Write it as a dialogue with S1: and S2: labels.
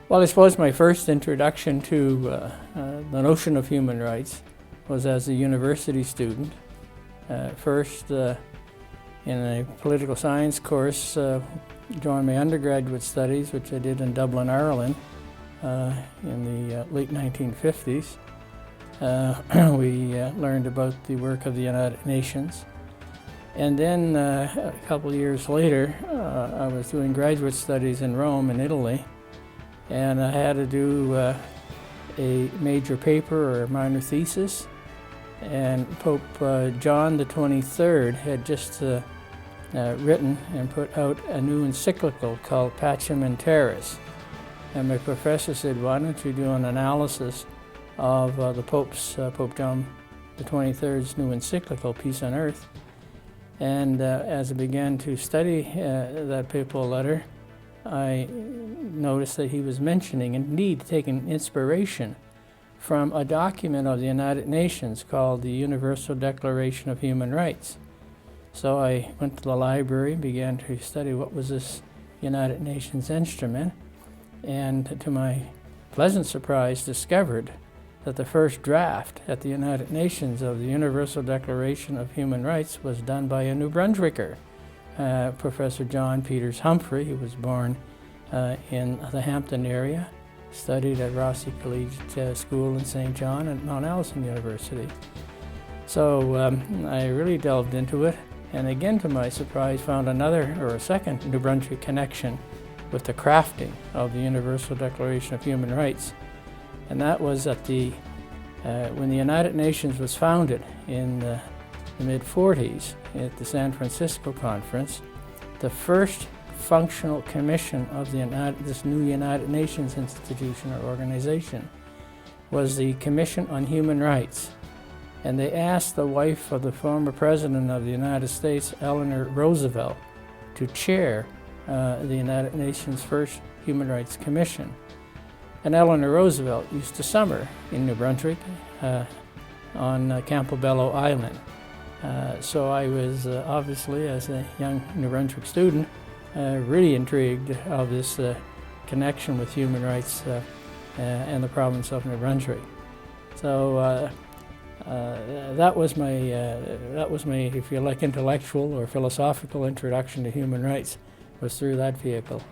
S1: Well, I suppose my first introduction to the notion of human rights was as a university student. First, in a political science course during my undergraduate studies, which I did in Dublin, Ireland, in the late 1950s. We learned about the work of the United Nations. And then a couple of years later, I was doing graduate studies in Rome, in Italy, and I had to do a major paper or a minor thesis. And Pope John XXIII had just written and put out a new encyclical called Pacem in Terris. And my professor said, why don't you do an analysis of Pope John XXIII's new encyclical, Peace on Earth. And as I began to study that papal letter, I noticed that he was mentioning, indeed taking inspiration from a document of the United Nations called the Universal Declaration of Human Rights. So I went to the library and began to study what was this United Nations instrument, and to my pleasant surprise discovered that the first draft at the United Nations of the Universal Declaration of Human Rights was done by a New Brunswicker, Professor John Peters Humphrey, who was born in the Hampton area, studied at Rossi Collegiate School in St. John and Mount Allison University. So I really delved into it, and again to my surprise found a second New Brunswick connection with the crafting of the Universal Declaration of Human Rights. And that was at when the United Nations was founded in the mid-40s at the San Francisco Conference. The first functional commission of this new United Nations institution or organization was the Commission on Human Rights. And they asked the wife of the former President of the United States, Eleanor Roosevelt, to chair the United Nations' first Human Rights Commission. And Eleanor Roosevelt used to summer in New Brunswick on Campobello Island. So I was obviously, as a young New Brunswick student, really intrigued of this connection with human rights and the province of New Brunswick. So that was my, if you like, intellectual or philosophical introduction to human rights, was through that vehicle.